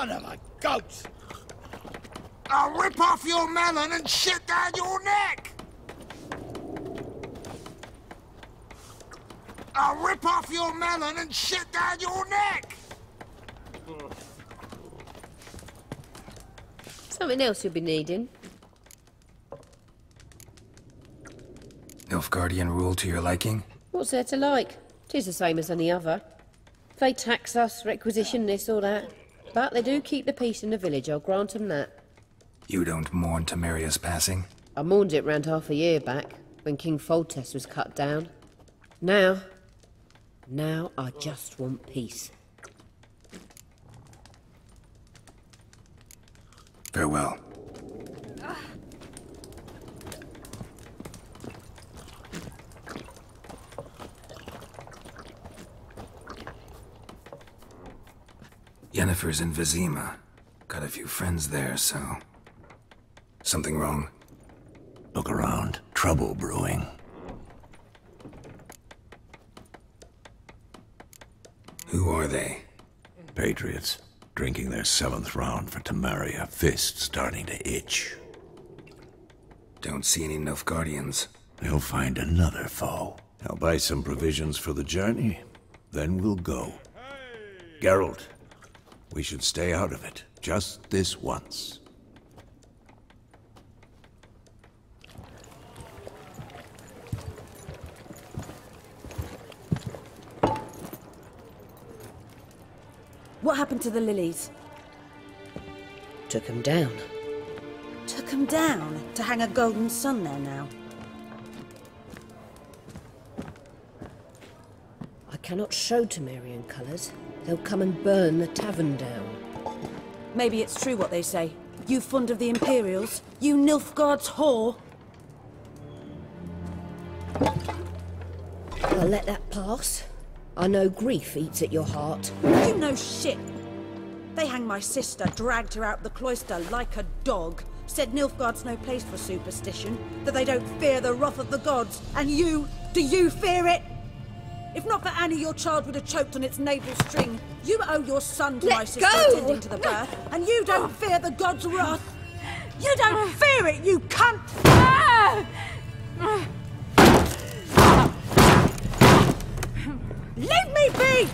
son of a goat! I'll rip off your melon and shit down your neck! I'll rip off your melon and shit down your neck! Something else you'll be needing. Nilfgaardian rule to your liking? What's there to like? 'Tis the same as any other. They tax us, requisition this or that. But they do keep the peace in the village, I'll grant them that. You don't mourn Temeria's passing? I mourned it round half a year back, when King Foltest was cut down. Now I just want peace. Farewell. Yennefer's in Vizima. Got a few friends there, so... Something wrong? Look around. Trouble brewing. Who are they? Patriots. Drinking their 7th round for Temeria. Fist starting to itch. Don't see any Nilfgaardians. They'll find another foe. I'll buy some provisions for the journey. Then we'll go. Geralt, we should stay out of it. Just this once. What happened to the lilies? Took 'em down. Took 'em down? To hang a golden sun there now? I cannot show Temerian colours. They'll come and burn the tavern down. Maybe it's true what they say. You fond of the Imperials? You Nilfgaard's whore? I'll let that pass. I know grief eats at your heart. You know shit. They hanged my sister, dragged her out the cloister like a dog. Said Nilfgaard's no place for superstition, that they don't fear the wrath of the gods. And you, do you fear it? If not for Annie, your child would have choked on its navel string. You owe your son to my sister attending to the birth, and you don't fear the gods' wrath. You don't fear it, you cunt! Leave me be!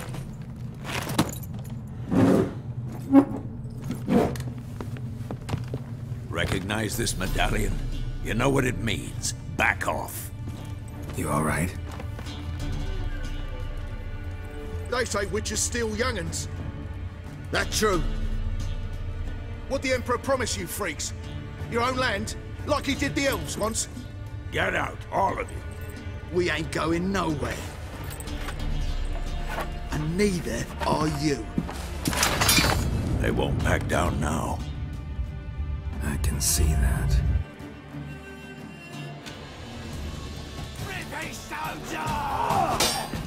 Recognize this medallion? You know what it means. Back off. You alright? They say witches steal young'uns. That true? What'd the Emperor promise you freaks? Your own land? Like he did the elves once? Get out, all of you. We ain't going nowhere. And neither are you. They won't back down now. I can see that. Rippy soldier!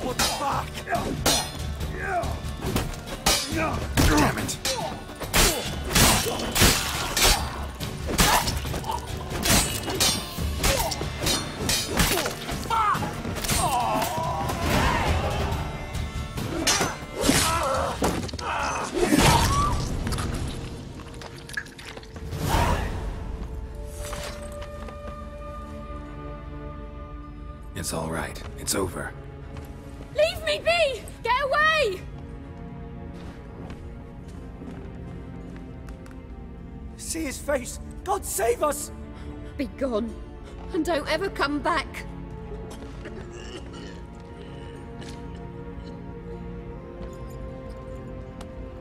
What the fuck? Damn it! It's all right. It's over. Leave me be! Get away! See his face! God save us! Be gone, and don't ever come back.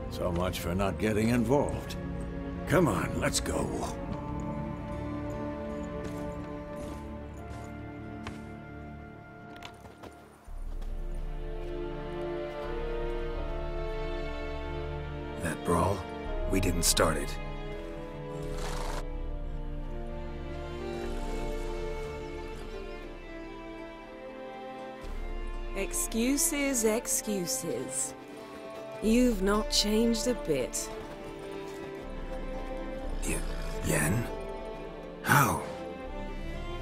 So much for not getting involved. Come on, let's go. That brawl, we didn't start it. Excuses, excuses. You've not changed a bit. Yen? How?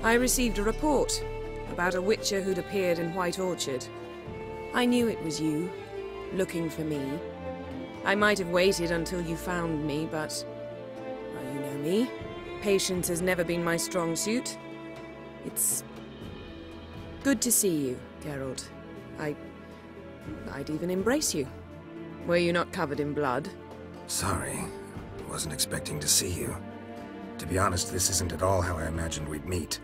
I received a report about a witcher who'd appeared in White Orchard. I knew it was you, looking for me. I might have waited until you found me, but... well, you know me. Patience has never been my strong suit. It's... good to see you, Geralt. I'd even embrace you. Were you not covered in blood? Sorry. Wasn't expecting to see you. To be honest, this isn't at all how I imagined we'd meet.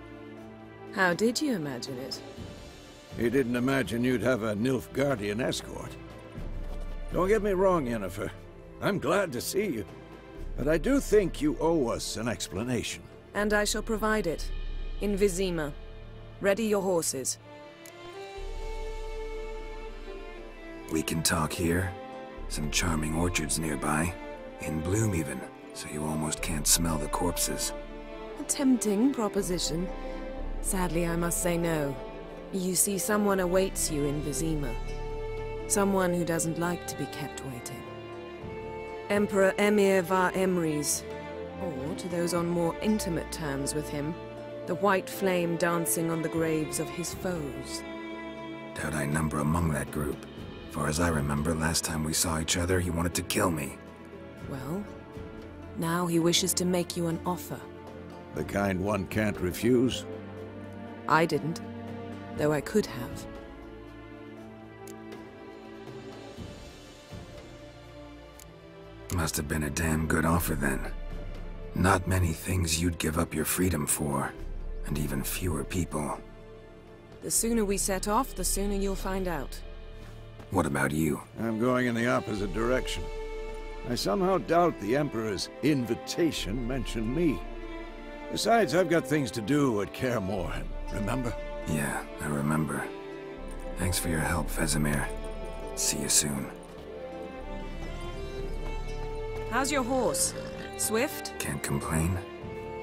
How did you imagine it? You didn't imagine you'd have a Nilfgaardian escort. Don't get me wrong, Ynnefer. I'm glad to see you. But I do think you owe us an explanation. And I shall provide it. In Vizima. Ready your horses. We can talk here. Some charming orchards nearby. In bloom even, so you almost can't smell the corpses. A tempting proposition. Sadly, I must say no. You see, someone awaits you in Vizima. Someone who doesn't like to be kept waiting. Emperor Emir var Emrys. Or, to those on more intimate terms with him, the white flame dancing on the graves of his foes. Doubt I number among that group. Far as I remember, last time we saw each other, he wanted to kill me. Well, now he wishes to make you an offer. The kind one can't refuse? I didn't, though I could have. Must have been a damn good offer then. Not many things you'd give up your freedom for, and even fewer people. The sooner we set off, the sooner you'll find out. What about you? I'm going in the opposite direction. I somehow doubt the Emperor's invitation mentioned me. Besides, I've got things to do at Kaer Morhen, remember? Yeah, I remember. Thanks for your help, Vesemir. See you soon. How's your horse? Swift? Can't complain.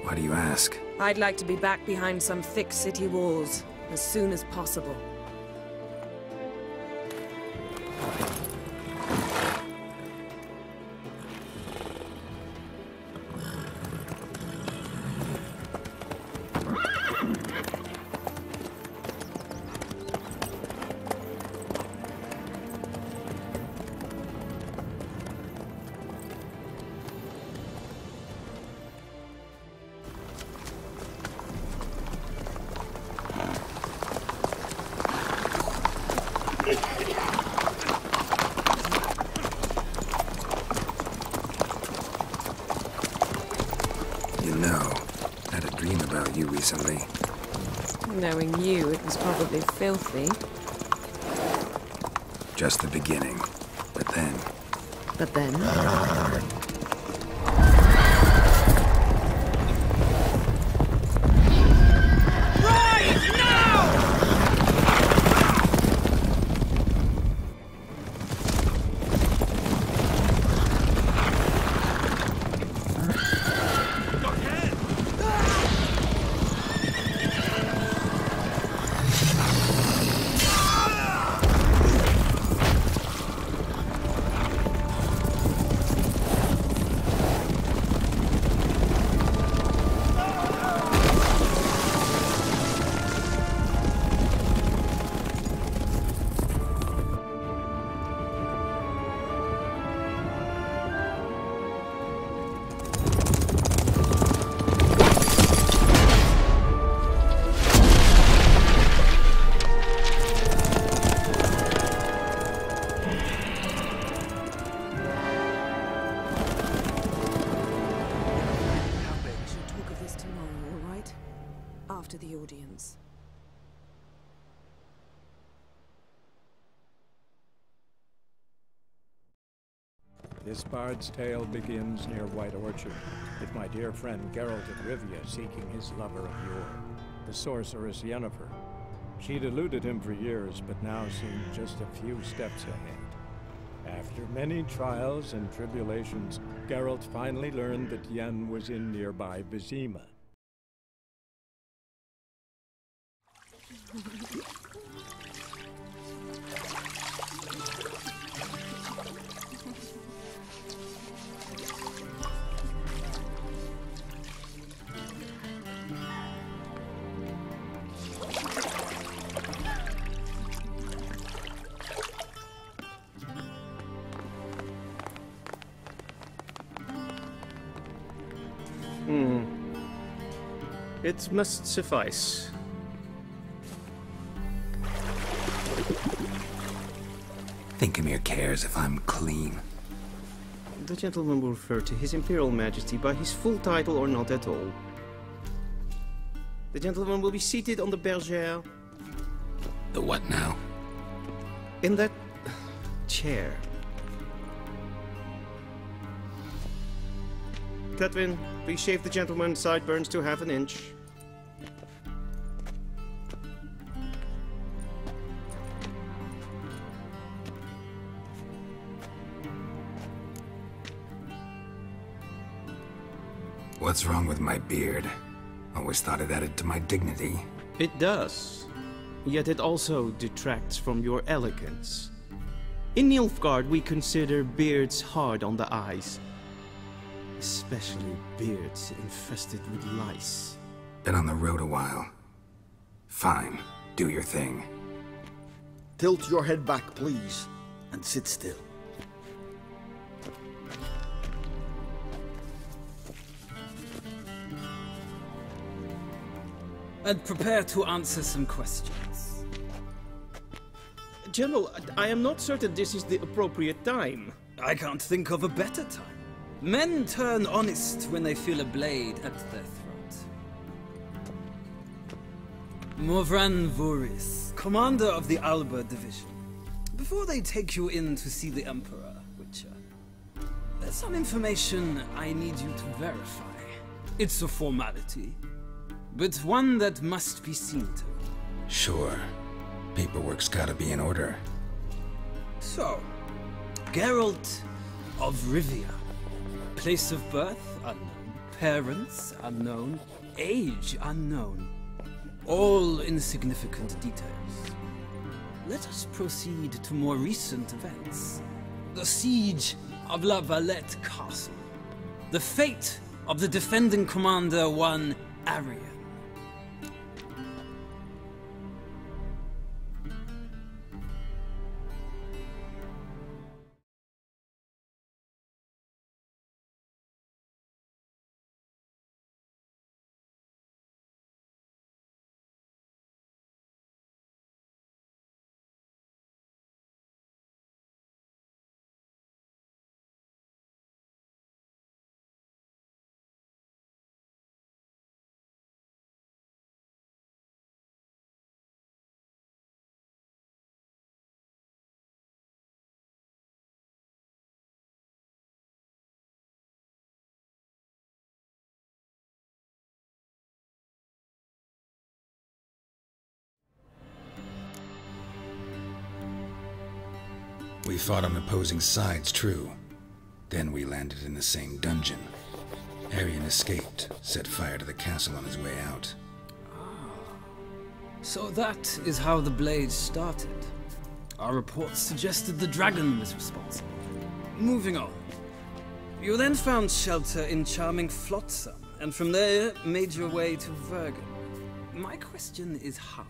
Why do you ask? I'd like to be back behind some thick city walls, as soon as possible. Recently. Knowing you, it was probably filthy. Just the beginning. But then... But then? After the audience. This bard's tale begins near White Orchard, with my dear friend Geralt of Rivia seeking his lover of yore, the sorceress Ynnefer. She'd eluded him for years, but now seemed just a few steps ahead. After many trials and tribulations, Geralt finally learned that Yen was in nearby Vizima. It must suffice. Thinkamere cares if I'm clean. The gentleman will refer to His Imperial Majesty by his full title or not at all. The gentleman will be seated on the bergère. The what now? In that chair. Catwin, please shave the gentleman's sideburns to half an inch. What's wrong with my beard? Always thought it added to my dignity. It does. Yet it also detracts from your elegance. In Nilfgaard, we consider beards hard on the eyes. Especially beards infested with lice. Been on the road a while. Fine, do your thing. Tilt your head back, please, and sit still. And prepare to answer some questions. General, I am not certain this is the appropriate time. I can't think of a better time. Men turn honest when they feel a blade at their throat. Morvran Voris, commander of the Alba Division. Before they take you in to see the Emperor, Witcher, there's some information I need you to verify. It's a formality, but one that must be seen to. Sure. Paperwork's gotta be in order. So, Geralt of Rivia. Place of birth unknown. Parents unknown. Age unknown. All insignificant details. Let us proceed to more recent events. The siege of La Valette Castle. The fate of the defending commander, one Arian. We fought on opposing sides, true. Then we landed in the same dungeon. Arian escaped, set fire to the castle on his way out. So that is how the Blade started. Our reports suggested the dragon was responsible. Moving on. You then found shelter in charming Flotsam, and from there made your way to Vergen. My question is how?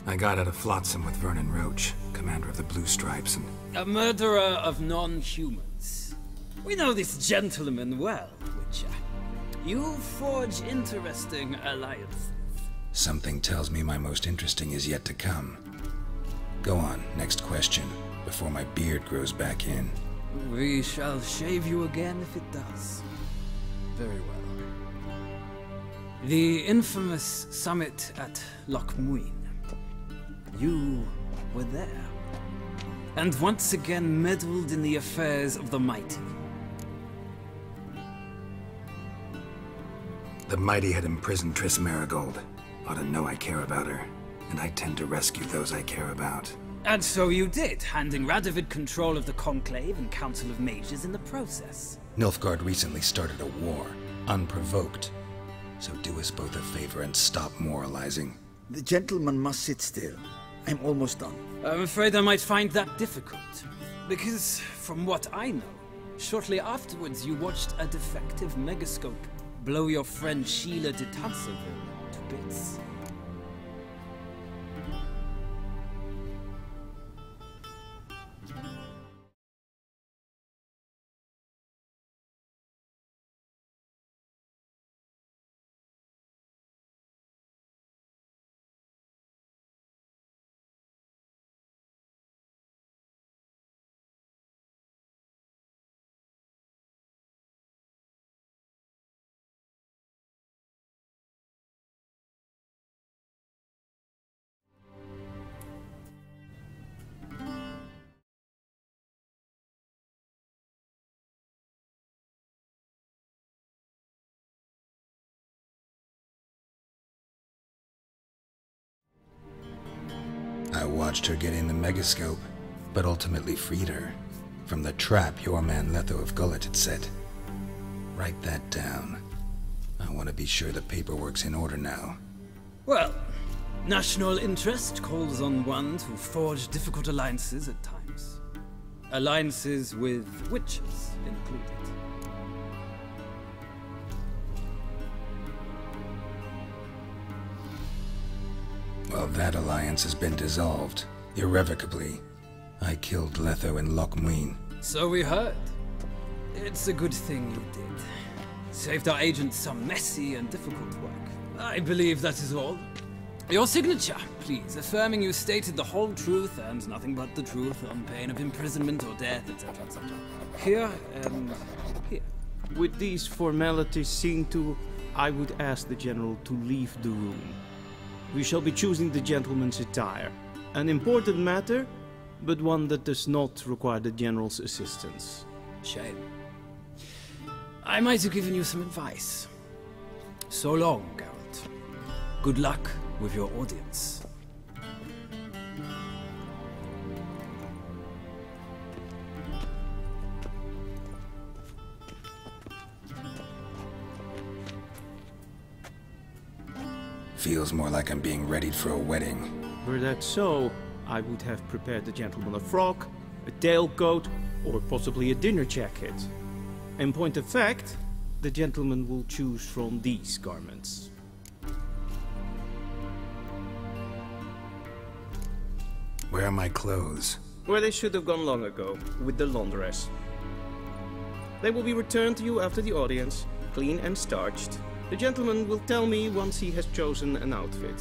I got out of Flotsam with Vernon Roach, commander of the Blue Stripes, and... A murderer of non-humans. We know this gentleman well, Witcher. You forge interesting alliances. Something tells me my most interesting is yet to come. Go on, next question, before my beard grows back in. We shall shave you again if it does. Very well. The infamous summit at Loch Muin. You were there, and once again meddled in the affairs of the mighty. The mighty had imprisoned Triss Marigold. Ought to know I care about her, and I tend to rescue those I care about. And so you did, handing Radovid control of the Conclave and Council of Mages in the process. Nilfgaard recently started a war, unprovoked. So do us both a favor and stop moralizing. The gentleman must sit still. I'm almost done. I'm afraid I might find that difficult. Because, from what I know, shortly afterwards you watched a defective megascope blow your friend Sheila de Tanserville to bits. watched her get in the megascope, but ultimately freed her from the trap your man Letho of Gullet had set. Write that down. I want to be sure the paperwork's in order now. Well, national interest calls on one to forge difficult alliances at times. Alliances with witches included. Well, that alliance has been dissolved, irrevocably. I killed Letho in Loch Muin. So we heard. It's a good thing you did. Saved our agent some messy and difficult work. I believe that is all. Your signature, please, affirming you stated the whole truth and nothing but the truth on pain of imprisonment or death, etc., etc. Here and here. With these formalities seen to, I would ask the General to leave the room. We shall be choosing the gentleman's attire. An important matter, but one that does not require the General's assistance. Shame. I might have given you some advice. So long, Geralt. Good luck with your audience. Feels more like I'm being readied for a wedding. Were that so, I would have prepared the gentleman a frock, a tailcoat, or possibly a dinner jacket. In point of fact, the gentleman will choose from these garments. Where are my clothes? Where they should have gone long ago, with the laundress. They will be returned to you after the audience, clean and starched. The gentleman will tell me once he has chosen an outfit.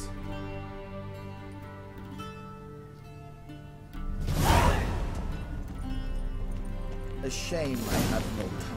A shame I have no time.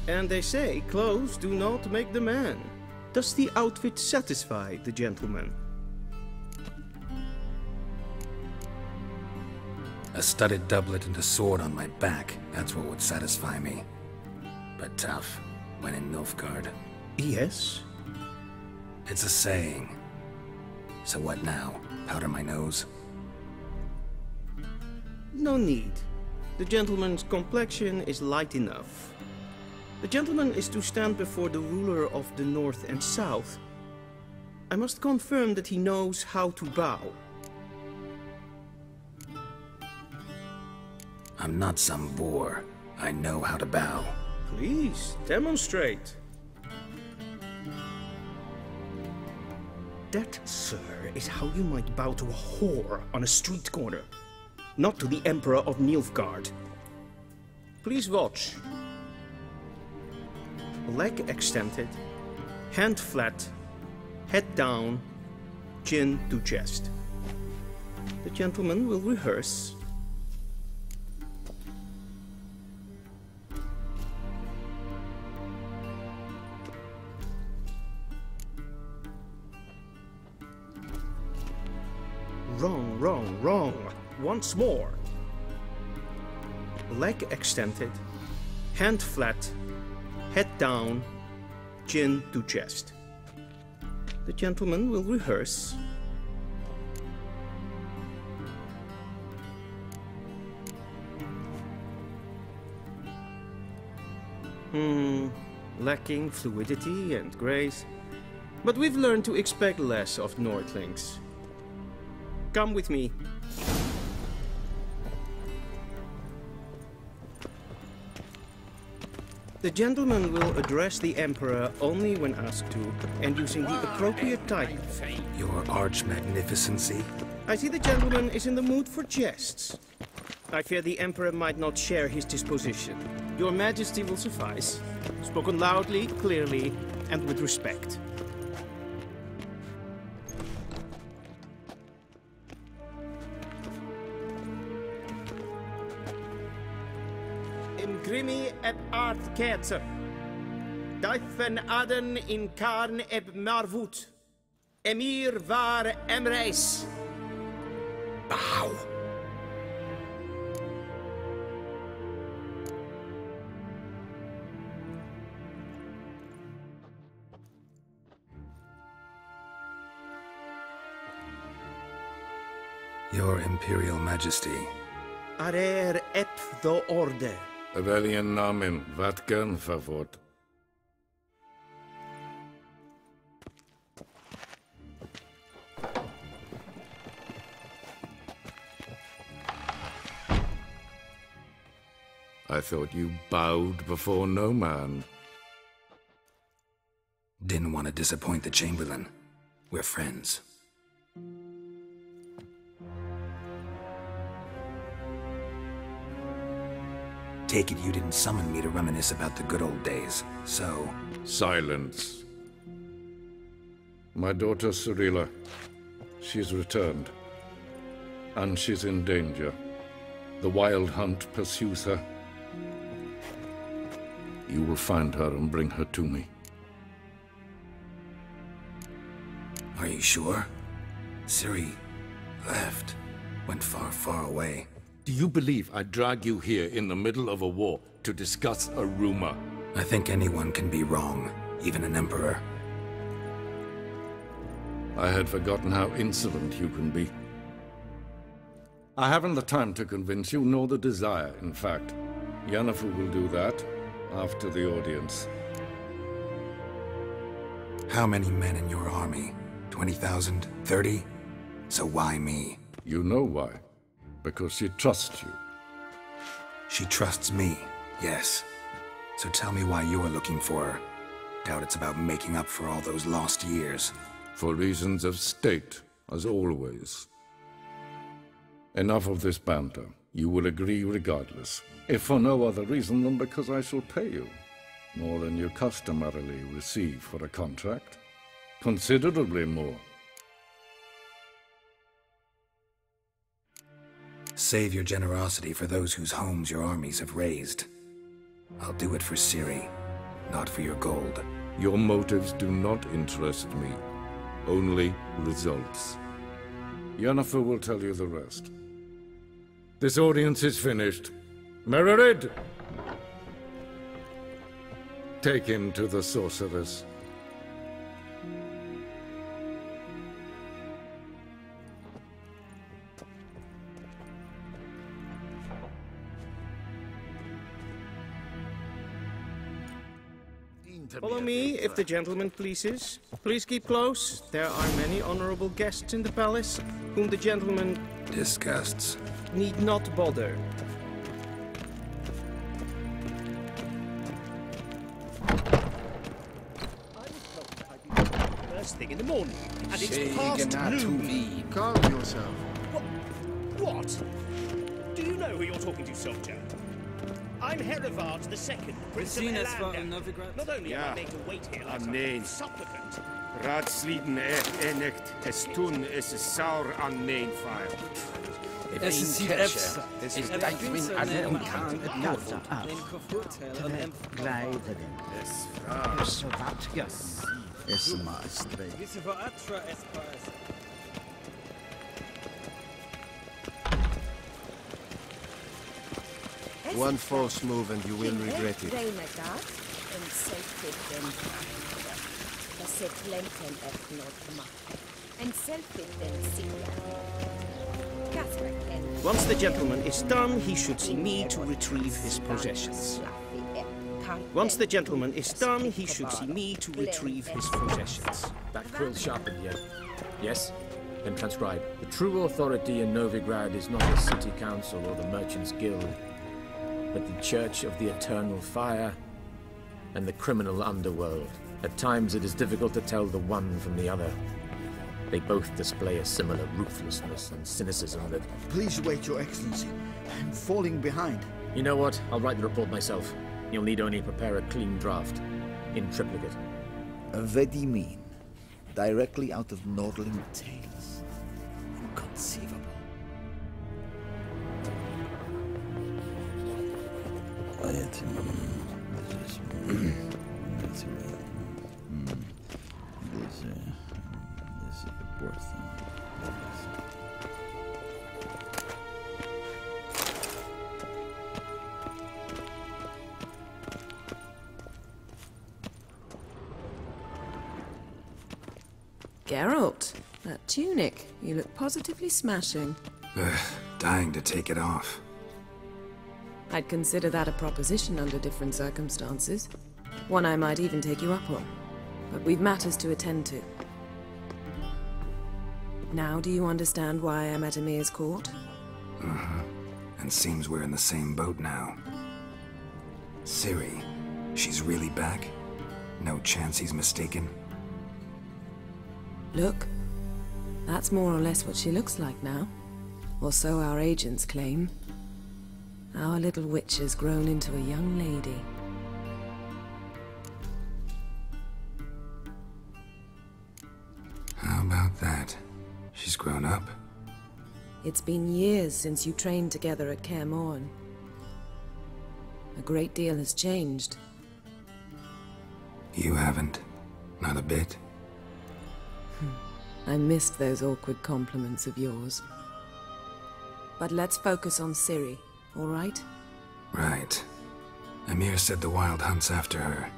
And they say clothes do not make the man. Does the outfit satisfy the gentleman? A studded doublet and a sword on my back, that's what would satisfy me. But tough, when in Nilfgaard. Yes? It's a saying. So what now? Powder my nose? No need. The gentleman's complexion is light enough. The gentleman is to stand before the ruler of the North and South. I must confirm that he knows how to bow. I'm not some boor. I know how to bow. Please, demonstrate. That, sir, is how you might bow to a whore on a street corner. not to the Emperor of Nilfgaard. Please watch. Leg extended, hand flat, head down, chin to chest. The gentleman will rehearse. Wrong, wrong, wrong. Once more. Leg extended, hand flat, head down, chin to chest. The gentleman will rehearse. Lacking fluidity and grace. But we've learned to expect less of Nordlings. Come with me. The gentleman will address the Emperor only when asked to, and using the appropriate title. Your Arch-Magnificency? I see the gentleman is in the mood for jests. I fear the Emperor might not share his disposition. Your Majesty will suffice. Spoken loudly, clearly, and with respect. Grimi eb art ketzer. Daifen aden in karn eb marvut. Emir var emreis. Bow. Your Imperial Majesty. Arer ep the order. Welchen Namen, wat gern verwort? I thought you bowed before no man. Didn't want to disappoint the Chamberlain. We're friends. Take it you didn't summon me to reminisce about the good old days, so... Silence. My daughter Cirilla, she's returned. And she's in danger. The Wild Hunt pursues her. You will find her and bring her to me. Are you sure? Ciri left. Went far, far away. Do you believe I'd drag you here in the middle of a war to discuss a rumor? I think anyone can be wrong, even an emperor. I had forgotten how insolent you can be. I haven't the time to convince you, nor the desire, in fact. Ynnefer will do that after the audience. How many men in your army? 20,000? 30? So why me? You know why. Because she trusts you. She trusts me, yes. So tell me why you're looking for her. Doubt it's about making up for all those lost years. For reasons of state, as always. Enough of this banter. You will agree regardless. If for no other reason than because I shall pay you. More than you customarily receive for a contract. Considerably more. Save your generosity for those whose homes your armies have razed. I'll do it for Ciri, not for your gold. Your motives do not interest me. Only results. Ynnefer will tell you the rest. This audience is finished. Mererid! Take him to the sorceress. Follow me, if the gentleman pleases. Please keep close. There are many honorable guests in the palace, whom the gentleman... disgusts. ...need not bother. First thing in the morning, and it's past noon. Calm yourself. What? know who you're talking to, soldier. I'm Herivard II, Prince of Elander. Not only am I made to wait here like some supplicant. Raadsleden enicht, es tun is saur an neen file. Es ist die Efsa. Es ist Deichwin an den Kant het Norden. Gleiveren. Es Vatgas. Es Maastre. One false move and you will regret it. Once the gentleman is done, he should see me to retrieve his possessions. Once the gentleman is done, he should see me to retrieve his possessions. That quill sharpened yet? Yes? Then transcribe. The true authority in Novigrad is not the city council or the merchants' guild, but the Church of the Eternal Fire and the criminal underworld. At times it is difficult to tell the one from the other. They both display a similar ruthlessness and cynicism that... Please wait, Your Excellency. I'm falling behind. You know what? I'll write the report myself. You'll need only prepare a clean draft, in triplicate. Vedimin, directly out of Nordling Tales. Inconceivable. Geralt, that tunic. You look positively smashing. Dying to take it off. I'd consider that a proposition under different circumstances. One I might even take you up on. But we've matters to attend to. Now do you understand why I'm at Emir's court? And seems we're in the same boat now. Ciri, she's really back? No chance he's mistaken? Look, that's more or less what she looks like now. Or so our agents claim. Our little witch has grown into a young lady. How about that? She's grown up? It's been years since you trained together at Kaer Morhen. A great deal has changed. You haven't. Not a bit. I missed those awkward compliments of yours. But let's focus on Ciri, all right? Right. Ymir said the Wild Hunt's after her.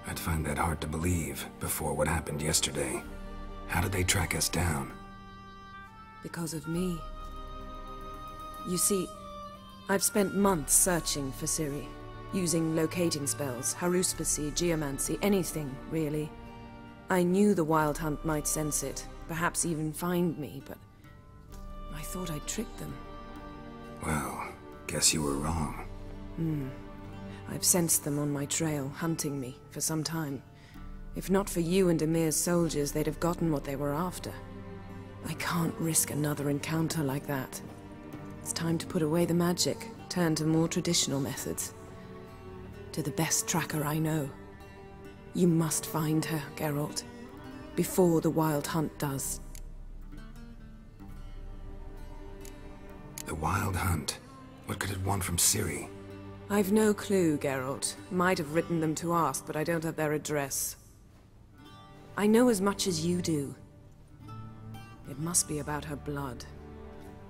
I'd find that hard to believe before what happened yesterday. How did they track us down? Because of me. You see, I've spent months searching for Ciri, using locating spells, haruspicy, geomancy, anything, really. I knew the Wild Hunt might sense it, perhaps even find me, but I thought I'd tricked them. Well, guess you were wrong. I've sensed them on my trail, hunting me, for some time. If not for you and Emir's soldiers, they'd have gotten what they were after. I can't risk another encounter like that. It's time to put away the magic, turn to more traditional methods. To the best tracker I know. You must find her, Geralt. Before the Wild Hunt does. The Wild Hunt? What could it want from Ciri? I've no clue, Geralt. Might have written them to ask, but I don't have their address. I know as much as you do. It must be about her blood.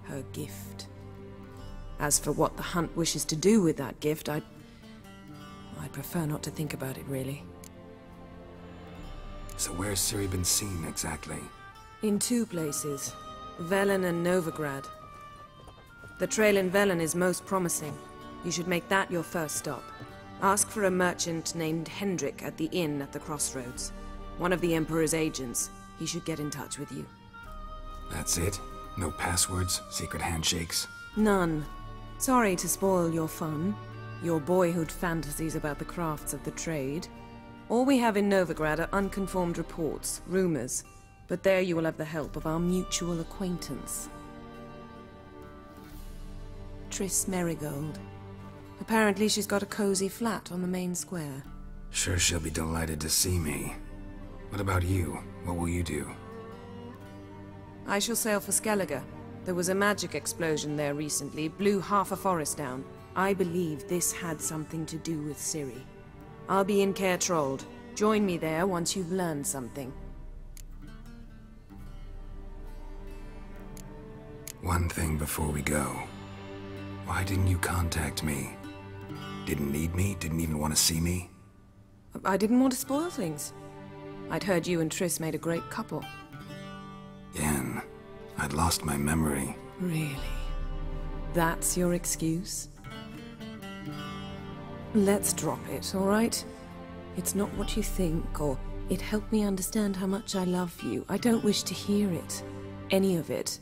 Her gift. As for what the Hunt wishes to do with that gift, I'd prefer not to think about it, really. So where's Ciri been seen, exactly? In two places. Velen and Novigrad. The trail in Velen is most promising. You should make that your first stop. Ask for a merchant named Hendrik at the inn at the crossroads. One of the Emperor's agents. He should get in touch with you. That's it? No passwords? Secret handshakes? None. Sorry to spoil your fun. Your boyhood fantasies about the crafts of the trade. All we have in Novigrad are unconfirmed reports, rumors. But there you will have the help of our mutual acquaintance. Triss Merigold. Apparently she's got a cozy flat on the main square. Sure she'll be delighted to see me. What about you? What will you do? I shall sail for Skellige. There was a magic explosion there recently, blew half a forest down. I believe this had something to do with Ciri. I'll be in Caer Trold. Join me there once you've learned something. One thing before we go. Why didn't you contact me? Didn't need me? Didn't even want to see me? I didn't want to spoil things. I'd heard you and Triss made a great couple. Yen, I'd lost my memory. Really? That's your excuse? Let's drop it, all right? It's not what you think, or it helped me understand how much I love you. I don't wish to hear it. Any of it.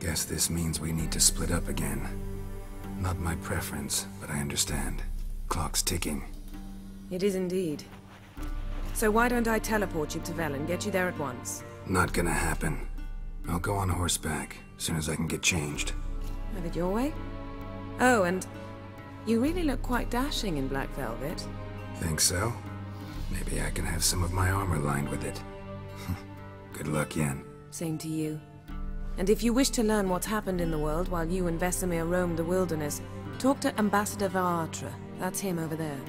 Guess this means we need to split up again. Not my preference, but I understand. Clock's ticking. It is indeed. So why don't I teleport you to Velen, get you there at once? Not gonna happen. I'll go on horseback, as soon as I can get changed. Have it your way? Oh, and you really look quite dashing in black velvet. Think so? Maybe I can have some of my armor lined with it. Good luck, Yen. Same to you. And if you wish to learn what's happened in the world while you and Vesemir roamed the wilderness, talk to Ambassador Varatra. That's him over there.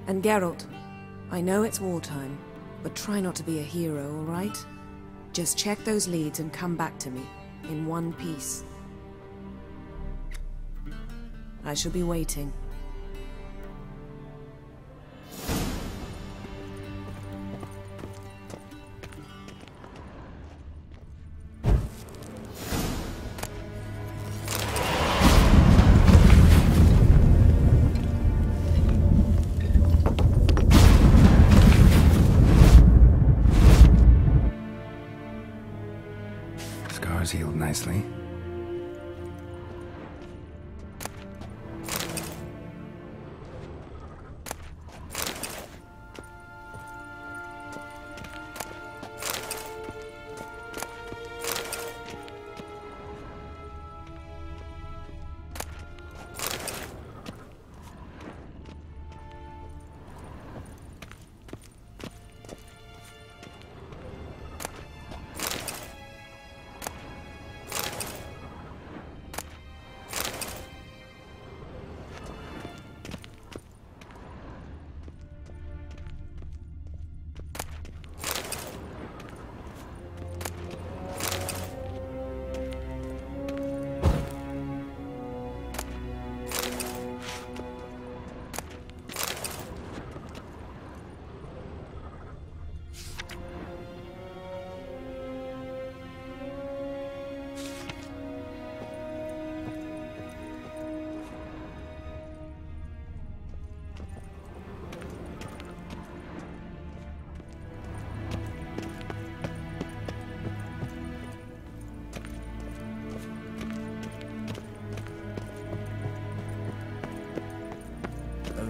And Geralt, I know it's wartime, but try not to be a hero, all right? Just check those leads and come back to me, in one piece. I shall be waiting. Scars healed nicely.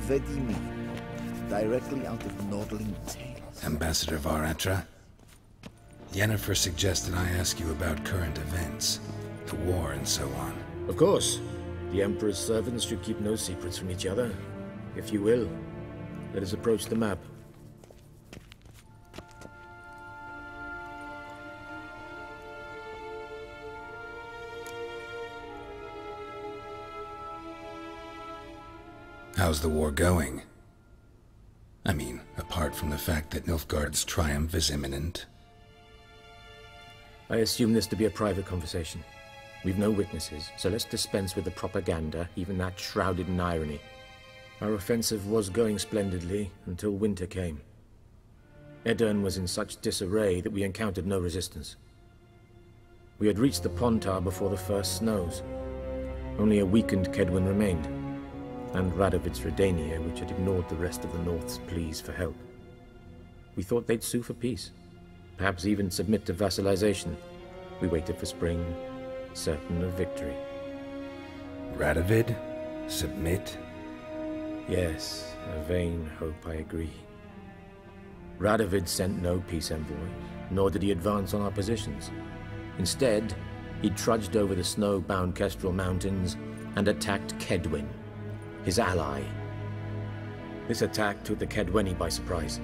Vizima, directly out of Nordling Tales. Ambassador Varatra? Ynnefer suggested I ask you about current events, the war and so on. Of course. The Emperor's servants should keep no secrets from each other. If you will, let us approach the map. How's the war going? I mean, apart from the fact that Nilfgaard's triumph is imminent. I assume this to be a private conversation. We've no witnesses, so let's dispense with the propaganda, even that shrouded in irony. Our offensive was going splendidly until winter came. Edirn was in such disarray that we encountered no resistance. We had reached the Pontar before the first snows. Only a weakened Kedwen remained, and Radovit's Redania, which had ignored the rest of the North's pleas for help. We thought they'd sue for peace, perhaps even submit to vassalization. We waited for spring, certain of victory. Radovid? Submit? Yes, a vain hope, I agree. Radovid sent no peace envoy, nor did he advance on our positions. Instead, he trudged over the snow-bound Kestrel Mountains and attacked Kedwen, his ally. This attack took the Kedweni by surprise.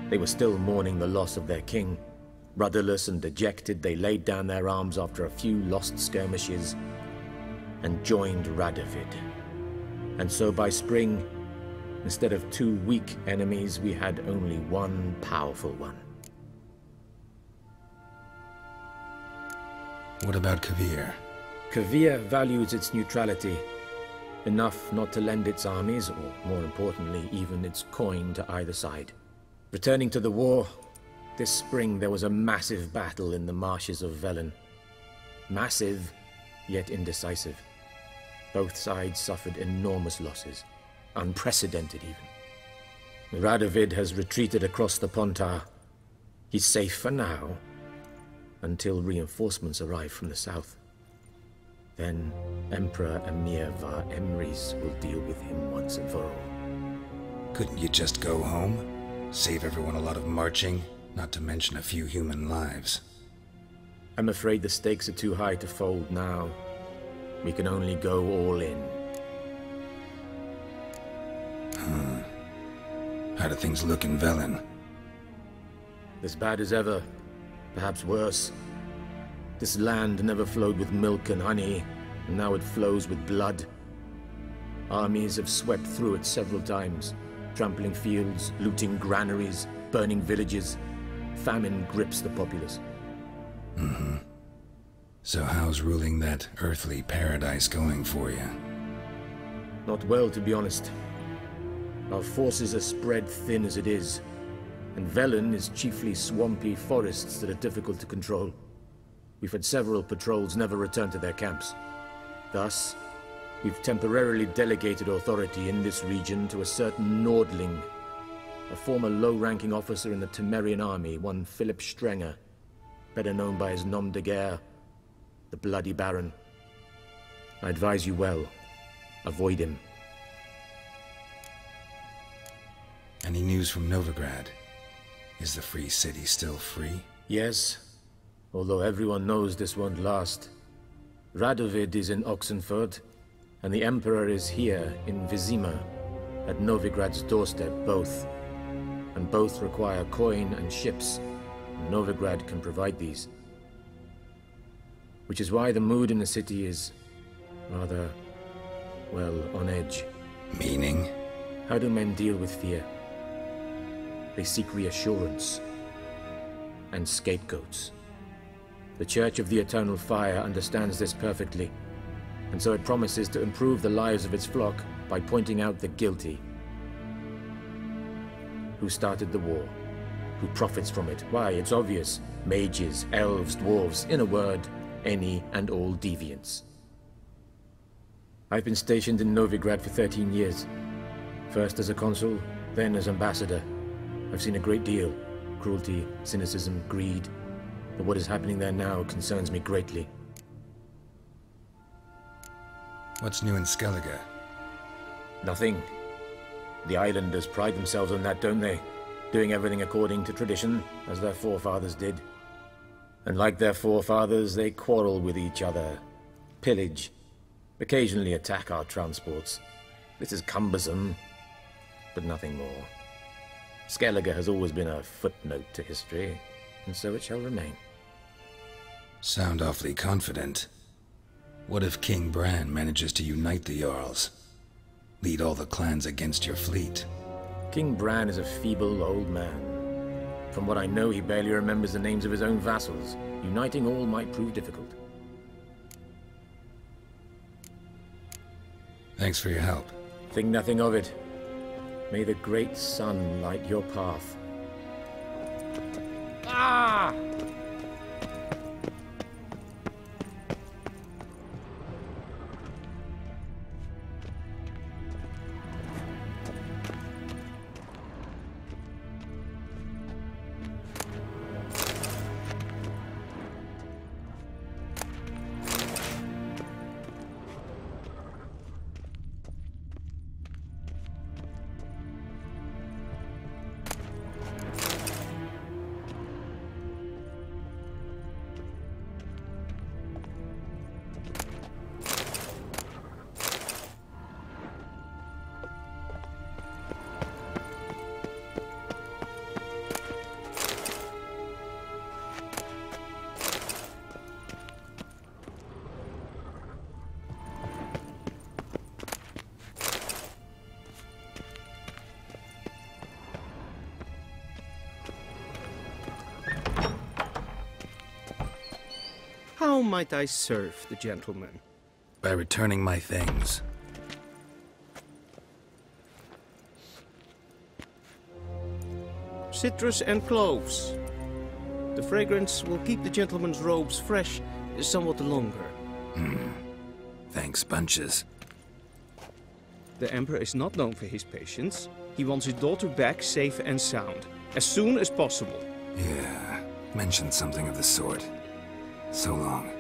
They were still mourning the loss of their king. Rudderless and dejected, they laid down their arms after a few lost skirmishes and joined Radovid. And so by spring, instead of 2 weak enemies, we had only one powerful one. What about Kavir? Kavir values its neutrality, enough not to lend its armies, or more importantly, even its coin to either side. Returning to the war, this spring there was a massive battle in the marshes of Velen. Massive, yet indecisive. Both sides suffered enormous losses, unprecedented even. Radovid has retreated across the Pontar. He's safe for now, until reinforcements arrive from the south. Then Emperor Emir var Emrys will deal with him once and for all. Couldn't you just go home? Save everyone a lot of marching, not to mention a few human lives. I'm afraid the stakes are too high to fold now. We can only go all in. How do things look in Velen? As bad as ever, perhaps worse. This land never flowed with milk and honey, and now it flows with blood. Armies have swept through it several times, trampling fields, looting granaries, burning villages. Famine grips the populace. So how's ruling that earthly paradise going for you? Not well, to be honest. Our forces are spread thin as it is, and Velen is chiefly swampy forests that are difficult to control. We've had several patrols never return to their camps. Thus, we've temporarily delegated authority in this region to a certain Nordling, a former low-ranking officer in the Temerian army, one Philip Strenger, better known by his nom de guerre, the Bloody Baron. I advise you well. Avoid him. Any news from Novigrad? Is the free city still free? Yes, although everyone knows this won't last. Radovid is in Oxenford, and the Emperor is here in Vizima, at Novigrad's doorstep, both. And both require coin and ships, and Novigrad can provide these. Which is why the mood in the city is rather, well, on edge. Meaning? How do men deal with fear? They seek reassurance and scapegoats. The Church of the Eternal Fire understands this perfectly, and so it promises to improve the lives of its flock by pointing out the guilty. Who started the war? Who profits from it? Why, it's obvious. Mages, elves, dwarves, in a word, any and all deviants. I've been stationed in Novigrad for 13 years. First as a consul, then as ambassador. I've seen a great deal. Cruelty, cynicism, greed. But what is happening there now concerns me greatly. What's new in Skellige? Nothing. The islanders pride themselves on that, don't they? Doing everything according to tradition, as their forefathers did. And like their forefathers, they quarrel with each other, pillage, occasionally attack our transports. This is cumbersome, but nothing more. Skellige has always been a footnote to history, and so it shall remain. Sound awfully confident. What if King Bran manages to unite the Jarls? Lead all the clans against your fleet? King Bran is a feeble old man. From what I know, he barely remembers the names of his own vassals. Uniting all might prove difficult. Thanks for your help. Think nothing of it. May the great sun light your path. Ah! How might I serve the gentleman? By returning my things. Citrus and cloves. The fragrance will keep the gentleman's robes fresh somewhat longer. Thanks, bunches. The Emperor is not known for his patience. He wants his daughter back safe and sound, as soon as possible. Yeah, mentioned something of the sort. So long.